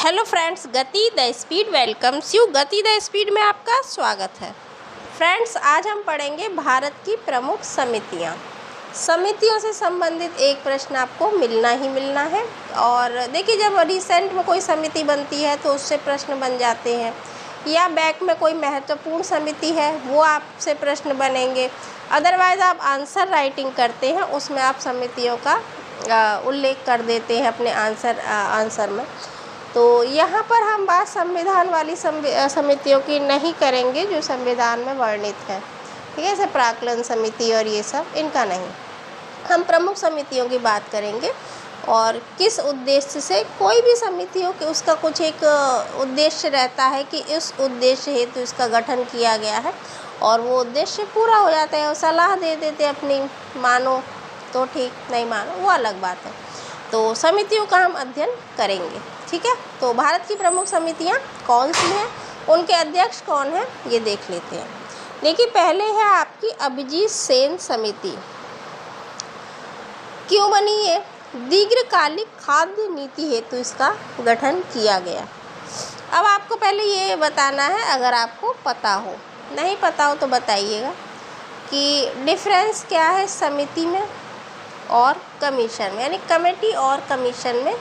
Hello friends, गति the speed welcomes you. गति the speed में आपका स्वागत है। फ्रेंड्स, आज हम पढ़ेंगे भारत की प्रमुख समितियाँ। समितियों से संबंधित एक प्रश्न आपको मिलना ही मिलना है। और देखिए, जब रिसेंट में कोई समिति बनती है तो उससे प्रश्न बन जाते हैं, या बैक में कोई महत्वपूर्ण समिति है वो आपसे प्रश्न बनेंगे। अदरवाइज़ आप आंसर राइटिंग करते हैं, उसमें आप समितियों का उल्लेख कर देते हैं अपने आंसर में। तो यहाँ पर हम बात संविधान वाली समितियों की नहीं करेंगे जो संविधान में वर्णित है, ठीक है, जैसे प्राक्कलन समिति और ये सब, इनका नहीं। हम प्रमुख समितियों की बात करेंगे और किस उद्देश्य से कोई भी समिति हो कि उसका कुछ एक उद्देश्य रहता है कि इस उद्देश्य हेतु इसका गठन किया गया है और वो उद्देश्य पूरा हो जाता है और सलाह दे देते अपनी, मानो तो ठीक, नहीं मानो वो अलग बात है। तो समितियों का हम अध्ययन करेंगे, ठीक है। तो भारत की प्रमुख समितियां कौन सी हैं, उनके अध्यक्ष कौन हैं, ये देख लेते हैं। देखिए, पहले है आपकी अभिजीत सेन समिति। क्यों बनी ये? दीर्घकालिक खाद्य नीति हेतु इसका गठन किया गया। अब आपको पहले ये बताना है, अगर आपको पता हो, नहीं पता हो तो बताइएगा कि डिफरेंस क्या है समिति में और कमीशन में, यानी कमेटी और कमीशन में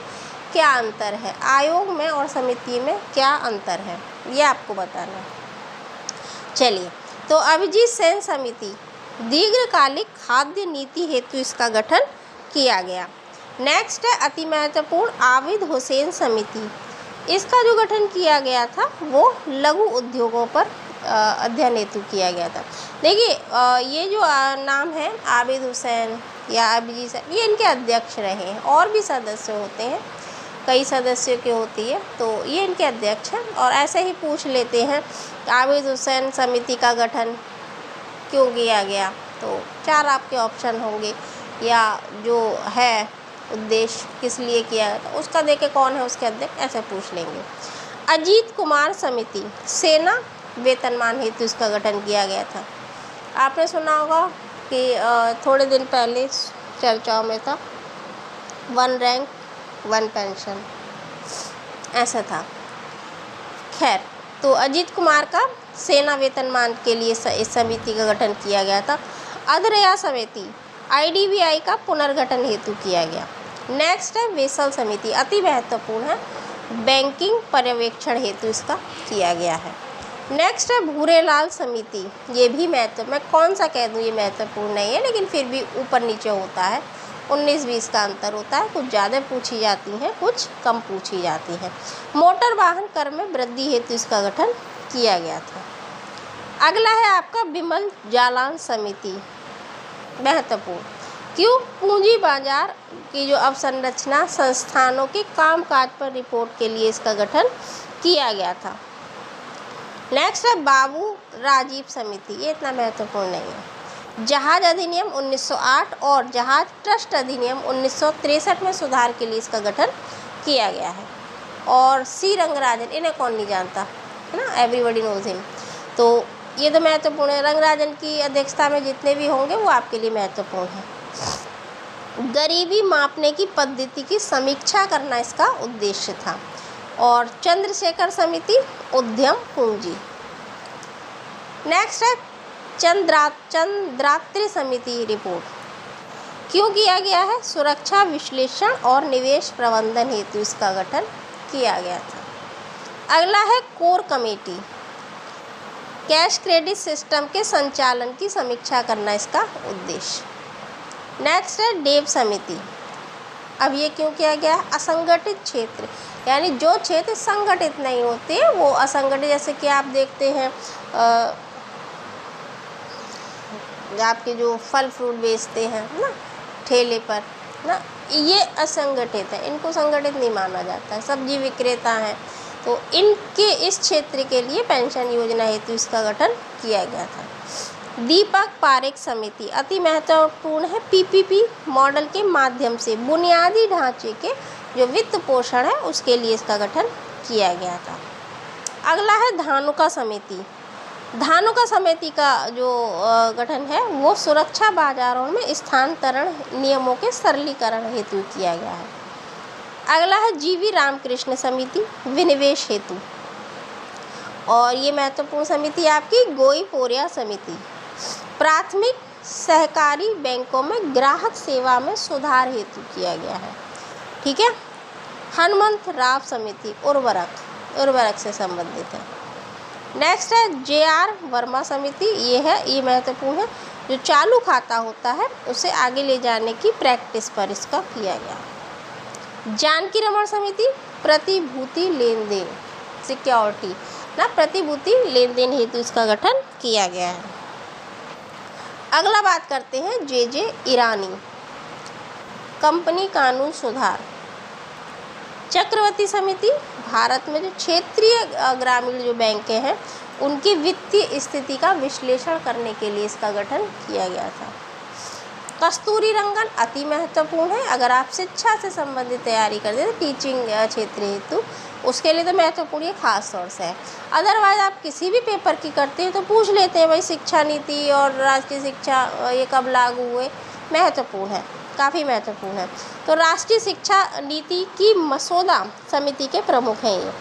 क्या अंतर है, आयोग में और समिति में क्या अंतर है, ये आपको बताना है। चलिए, तो अभिजीत सेन समिति, दीर्घकालिक खाद्य नीति हेतु इसका गठन किया गया। नेक्स्ट है अति महत्वपूर्ण आबिद हुसैन समिति। इसका जो गठन किया गया था वो लघु उद्योगों पर अध्ययन हेतु किया गया था। देखिए, ये जो नाम है आबिद हुसैन या अभिजीत सेन, ये इनके अध्यक्ष रहे हैं। और भी सदस्य होते हैं, कई सदस्यों की होती है, तो ये इनके अध्यक्ष हैं। और ऐसे ही पूछ लेते हैं आबिद हुसैन समिति का गठन क्यों किया गया, तो 4 आपके ऑप्शन होंगे, या जो है उद्देश्य किस लिए किया गया था उसका देखे कौन है उसके अध्यक्ष, ऐसे पूछ लेंगे। अजीत कुमार समिति, सेना वेतनमान हेतु इसका गठन किया गया था। आपने सुना होगा कि थोड़े दिन पहले चर्चाओं में था 1 रैंक 1 पेंशन, ऐसा था। खैर, तो अजीत कुमार का सेना वेतनमान के लिए इस समिति का गठन किया गया था। अधरया समिति, IDBI का पुनर्गठन हेतु किया गया। नेक्स्ट है वेसल समिति, अति महत्वपूर्ण है, बैंकिंग पर्यवेक्षण हेतु इसका किया गया है। नेक्स्ट है भूरेलाल समिति, ये भी मैं कौन सा कह दूँ, ये महत्वपूर्ण नहीं है लेकिन फिर भी ऊपर नीचे होता है, 19-20 का अंतर होता है, कुछ ज़्यादा पूछी जाती हैं, कुछ कम पूछी जाती हैं। मोटर वाहन कर में वृद्धि हेतु इसका गठन किया गया था। अगला है आपका विमल जालान समिति, महत्वपूर्ण क्यों? पूंजी बाजार की जो अवसंरचना संस्थानों के कामकाज पर रिपोर्ट के लिए इसका गठन किया गया था। नेक्स्ट है बाबू राजीव समिति, ये इतना महत्वपूर्ण नहीं है। जहाज अधिनियम 1908 और जहाज ट्रस्ट अधिनियम 1963 में सुधार के लिए इसका गठन किया गया है। और सी रंगराजन, इन्हें कौन नहीं जानता, है ना, एवरीबॉडी नोज हिम। तो ये तो महत्वपूर्ण है, रंगराजन की अध्यक्षता में जितने भी होंगे वो आपके लिए महत्वपूर्ण है। गरीबी मापने की पद्धति की समीक्षा करना इसका उद्देश्य था। और चंद्रशेखर समिति, उद्यम पूंजी। नेक्स्ट है चंद्रात्री समिति रिपोर्ट, क्यों किया गया है? सुरक्षा विश्लेषण और निवेश प्रबंधन हेतु इसका गठन किया गया था। अगला है core committee, cash credit system के संचालन की समीक्षा करना इसका उद्देश्य। नेक्स्ट है डेव समिति, अब ये क्यों किया गया? असंगठित क्षेत्र, यानी जो क्षेत्र संगठित नहीं होते वो असंगठित, जैसे कि आप देखते हैं आपके जो फल फ्रूट बेचते हैं ना ठेले पर ना, ये असंगठित है, इनको संगठित नहीं माना जाता है। सब्जी विक्रेता हैं, तो इनके इस क्षेत्र के लिए पेंशन योजना हेतु इसका गठन किया गया था। दीपक पारेख समिति, अति महत्वपूर्ण है, PPP मॉडल के माध्यम से बुनियादी ढांचे के जो वित्त पोषण है उसके लिए इसका गठन किया गया था। अगला है धानुका समिति। धानुका समिति का जो गठन है वो सुरक्षा बाजारों में स्थानांतरण नियमों के सरलीकरण हेतु किया गया है। अगला है जीवी रामकृष्ण समिति विनिवेश हेतु, और ये महत्वपूर्ण समिति आपकी गोई पोरिया समिति, प्राथमिक सहकारी बैंकों में ग्राहक सेवा में सुधार हेतु किया गया है। ठीक है। हनुमंत राव समिति उर्वरक से संबंधित है। नेक्स्ट है जे.आर. वर्मा समिति, ये महत्वपूर्ण है, जो चालू खाता होता है उसे आगे ले जाने की प्रैक्टिस पर इसका किया गया। जानकी रमन समिति प्रतिभूति लेन देन सिक्योरिटी ना प्रतिभूति लेन देन हेतु इसका गठन किया गया है। अगला बात करते हैं जे ईरानी कंपनी कानून सुधार। चक्रवर्ती समिति भारत में जो क्षेत्रीय ग्रामीण जो बैंकें हैं उनकी वित्तीय स्थिति का विश्लेषण करने के लिए इसका गठन किया गया था। कस्तूरी रंगन अति महत्वपूर्ण है, अगर आप शिक्षा से संबंधित तैयारी करते हैं टीचिंग क्षेत्र हेतु, उसके लिए तो महत्वपूर्ण ये खास तौर से है। अदरवाइज आप किसी भी पेपर की करते हैं तो पूछ लेते हैं भाई शिक्षा नीति और राष्ट्रीय शिक्षा ये कब लागू हुए, महत्वपूर्ण है, काफ़ी महत्वपूर्ण है। तो राष्ट्रीय शिक्षा नीति की मसौदा समिति के प्रमुख हैं ये।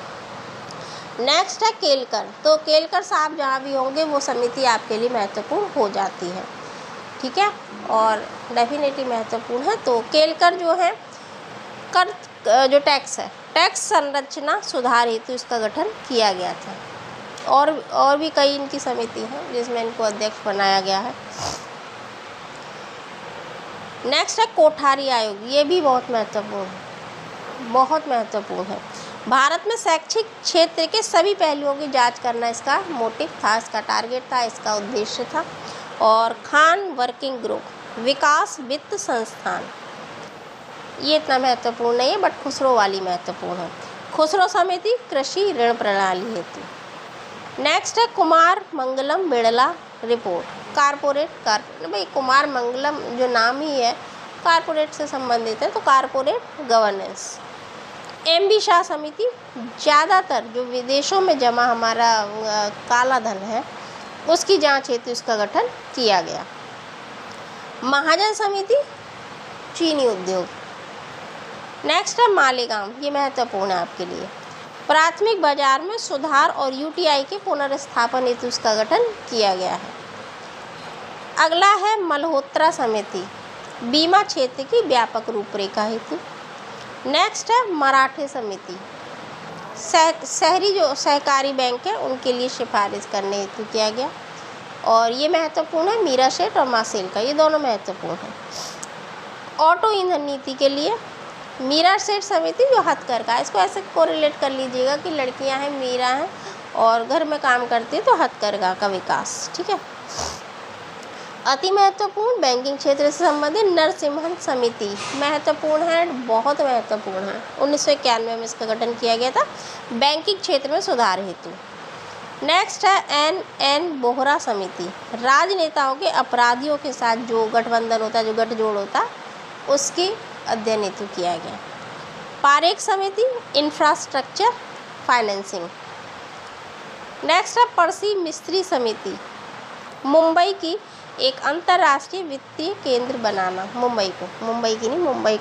नेक्स्ट है केलकर, तो केलकर साहब जहाँ भी होंगे वो समिति आपके लिए महत्वपूर्ण हो जाती है। ठीक है, और डेफिनेटली महत्वपूर्ण है। तो केलकर जो है कर जो टैक्स है, टैक्स संरचना सुधार हेतु इसका गठन किया गया था। और भी कई इनकी समिति हैं जिसमें इनको अध्यक्ष बनाया गया है। नेक्स्ट है कोठारी आयोग, ये भी बहुत महत्वपूर्ण है। भारत में शैक्षिक क्षेत्र के सभी पहलुओं की जांच करना इसका मोटिव था, इसका टारगेट था, इसका उद्देश्य था। और खान वर्किंग ग्रुप विकास वित्त संस्थान, ये इतना महत्वपूर्ण नहीं है, बट खुसरो वाली महत्वपूर्ण है। खुसरो समिति कृषि ऋण प्रणाली हेतु। नेक्स्ट है कुमार मंगलम बिड़ला रिपोर्ट, कारपोरेट भाई कुमार मंगलम जो नाम ही है कारपोरेट से संबंधित है, तो कारपोरेट गवर्नेंस। एम.बी. शाह समिति ज़्यादातर जो विदेशों में जमा हमारा काला धन है उसकी जांच हेतु इसका गठन किया गया। महाजन समिति चीनी उद्योग। नेक्स्ट है मालेगांव, ये महत्वपूर्ण है आपके लिए, प्राथमिक बाजार में सुधार और यूटीआई के पुनर्स्थापन हेतु इसका गठन किया गया है। अगला है मल्होत्रा समिति बीमा क्षेत्र की व्यापक रूपरेखा हेतु। नेक्स्ट है मराठे समिति शहरी जो सहकारी बैंक है उनके लिए सिफारिश करने हेतु किया गया, और ये महत्वपूर्ण है मीरा सेठ और मासेल का, ये दोनों महत्वपूर्ण है। ऑटो ईंधन नीति के लिए मीरा सेठ समिति जो हथकरघा, इसको ऐसे कोरिलेट कर लीजिएगा कि लड़कियां हैं, मीरा हैं और घर में काम करती है, तो हथकरघा का विकास। ठीक है। अति महत्वपूर्ण बैंकिंग क्षेत्र से संबंधित नरसिम्हन समिति महत्वपूर्ण है, बहुत महत्वपूर्ण है। 1991 में इसका गठन किया गया था बैंकिंग क्षेत्र में सुधार हेतु। नेक्स्ट है एन बोहरा समिति, राजनेताओं के अपराधियों के साथ जो गठबंधन होता है, जो गठजोड़ होता है, उसकी अध्ययन हेतु किया गया। पारेख समिति इंफ्रास्ट्रक्चर फाइनेंसिंग। नेक्स्ट है परसी मिस्त्री समिति मुंबई की एक अंतर्राष्ट्रीय वित्तीय केंद्र बनाना, मुंबई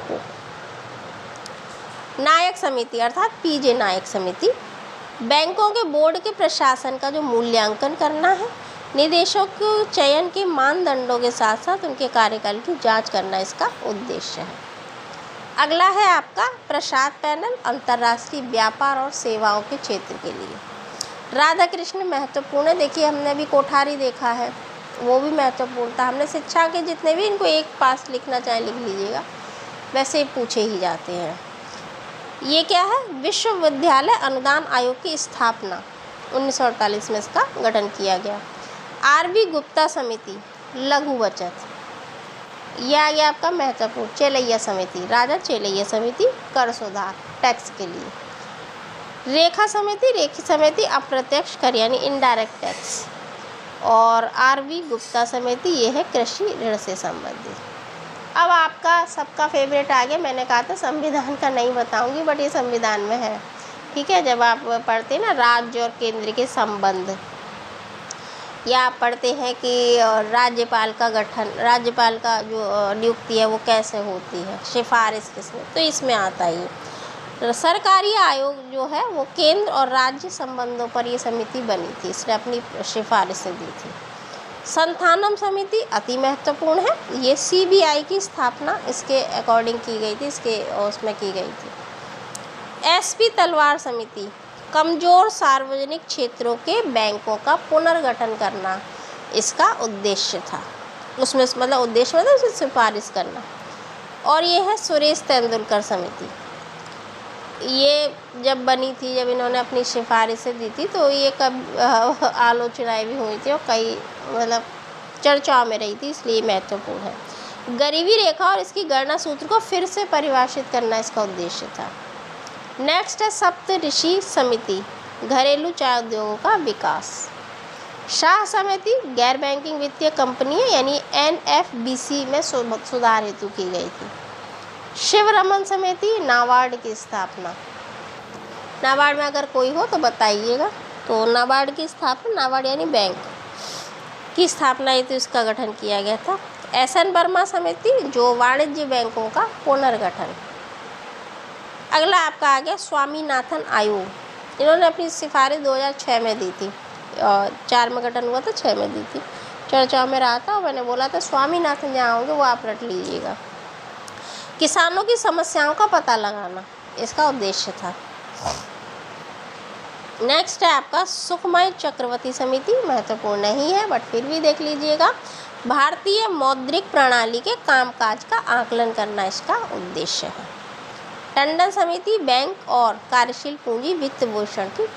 को। नायक समिति अर्थात पीजे नायक समिति बैंकों के बोर्ड के प्रशासन का जो मूल्यांकन करना है, निदेशकों के चयन के मानदंडों के साथ साथ उनके कार्यकाल की जांच करना इसका उद्देश्य है। अगला है आपका प्रसाद पैनल अंतर्राष्ट्रीय व्यापार और सेवाओं के क्षेत्र के लिए। राधा कृष्ण महत्वपूर्ण है, देखिए हमने अभी कोठारी देखा है, वो भी महत्वपूर्ण था। हमने शिक्षा के जितने भी, इनको एक पास लिखना चाहे लिख लीजिएगा, वैसे पूछे ही जाते हैं। ये क्या है, विश्वविद्यालय अनुदान आयोग की स्थापना 1948 में इसका गठन किया गया। आर.बी. गुप्ता समिति लघु बचत, यह आ गया आपका महत्वपूर्ण। चेलैया समिति राजा चेलैया समिति कर सुधार टैक्स के लिए। रेखा समिति अप्रत्यक्ष कर यानी इनडायरेक्ट टैक्स। और आर.बी. गुप्ता समिति ये है कृषि ऋण से संबंधित। अब आपका सबका फेवरेट आ गया, मैंने कहा था संविधान का नहीं बताऊंगी, बट ये संविधान में है। ठीक है, जब आप पढ़ते हैं ना राज्य और केंद्र के संबंध, या आप पढ़ते हैं कि राज्यपाल का गठन, राज्यपाल का जो नियुक्ति है वो कैसे होती है, सिफारिश किसमें, तो इसमें आता है। सरकारी आयोग जो है वो केंद्र और राज्य संबंधों पर ये समिति बनी थी, इसने अपनी सिफारिशें दी थी। संथानम समिति अति महत्वपूर्ण है, ये सीबीआई की स्थापना इसके अकॉर्डिंग की गई थी, इसके उसमें की गई थी। एसपी तलवार समिति कमज़ोर सार्वजनिक क्षेत्रों के बैंकों का पुनर्गठन करना इसका उद्देश्य था, उसमें मतलब उद्देश्य मतलब उसे सिफारिश करना। और ये है सुरेश तेंदुलकर समिति, ये जब बनी थी, जब इन्होंने अपनी सिफारिशें दी थी तो ये कब आलोचनाएं भी हुई थी और कई मतलब चर्चाओं में रही थी, इसलिए महत्वपूर्ण है। गरीबी रेखा और इसकी गणना सूत्र को फिर से परिभाषित करना इसका उद्देश्य था। नेक्स्ट है सप्तऋषि समिति, घरेलू चाय उद्योगों का विकास। शाह समिति गैर बैंकिंग वित्तीय कंपनी यानी NFBC में सुधार हेतु की गई थी। शिवरमन समिति नाबार्ड की स्थापना, नाबार्ड में अगर कोई हो तो बताइएगा। तो नाबार्ड की स्थापना, नाबार्ड यानी बैंक की स्थापना हेतु इसका गठन किया गया था। SN वर्मा समिति जो वाणिज्य बैंकों का पुनर्गठन। अगला आपका आ गया स्वामीनाथन आयोग, इन्होंने अपनी सिफारिश 2006 में दी थी, 4 में गठन हुआ था, 6 में दी थी, चर्चाओं में रहा था और मैंने बोला था स्वामीनाथन जहाँ होंगे वो आप रट लीजिएगा। किसानों की समस्याओं का पता लगाना इसका उद्देश्य था। नेक्स्ट है आपका सुखमय चक्रवर्ती समिति, महत्वपूर्ण नहीं है बट फिर भी देख लीजिएगा। भारतीय मौद्रिक प्रणाली के कामकाज का आकलन करना इसका उद्देश्य है। टंडन समिति बैंक और कार्यशील पूंजी वित्त पोषण की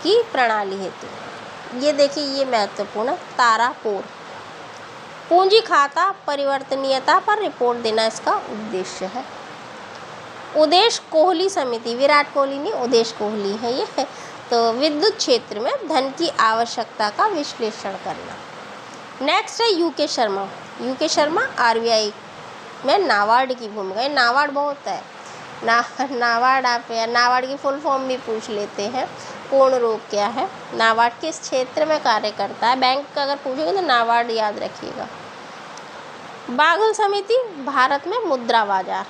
की प्रणाली हेतु, ये देखिए ये महत्वपूर्ण है। तारापुर पूंजी खाता परिवर्तनीयता पर रिपोर्ट देना इसका उद्देश्य है। उदेश कोहली समिति, विराट कोहली नहीं उदेश कोहली है ये, तो विद्युत क्षेत्र में धन की आवश्यकता का विश्लेषण करना। नेक्स्ट है यूके शर्मा RBI में नाबार्ड की भूमिका। नाबार्ड बहुत है, नाबार्ड आप नाबार्ड की फुल फॉर्म भी पूछ लेते हैं, पूर्ण रूप क्या है, नाबार्ड किस क्षेत्र में कार्य करता है, बैंक का अगर पूछेंगे तो नाबार्ड याद रखिएगा। बाघल समिति भारत में मुद्रा बाजार।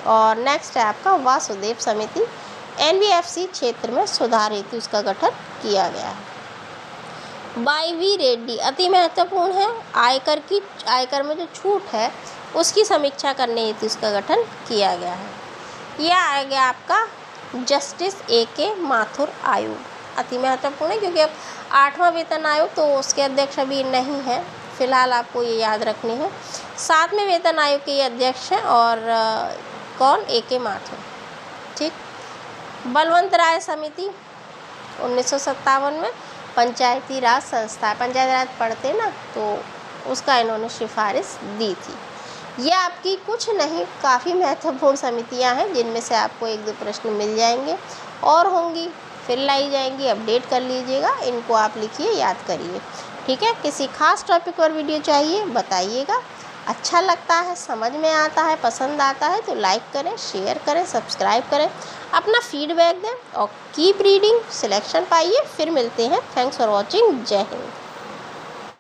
और नेक्स्ट है आपका वासुदेव समिति, NBFC क्षेत्र में सुधार हेतु इसका गठन किया गया है। YV रेड्डी अति महत्वपूर्ण है, आयकर में जो छूट है उसकी समीक्षा करने हेतु इसका गठन किया गया है। यह आ गया आपका जस्टिस AK माथुर आयोग, अति महत्वपूर्ण है क्योंकि अब 8वां वेतन आयोग तो उसके अध्यक्ष अभी नहीं है, फिलहाल आपको ये याद रखने हैं। 7वें वेतन आयोग के ये अध्यक्ष हैं और कौन, AK माथुर, ठीक। बलवंत राय समिति 1957 में पंचायती राज संस्था, पंचायती राज पढ़ते ना तो उसका इन्होंने सिफारिश दी थी। ये आपकी कुछ नहीं काफ़ी महत्वपूर्ण समितियां हैं जिनमें से आपको 1-2 प्रश्न मिल जाएंगे और होंगी फिर लाई जाएंगी, अपडेट कर लीजिएगा, इनको आप लिखिए याद करिए, ठीक है। किसी खास टॉपिक पर वीडियो चाहिए बताइएगा, अच्छा लगता है, समझ में आता है, पसंद आता है तो लाइक करें, शेयर करें, सब्सक्राइब करें, अपना फीडबैक दें और कीप रीडिंग, सिलेक्शन पाइए। फिर मिलते हैं, थैंक्स फॉर वॉचिंग, जय हिंद।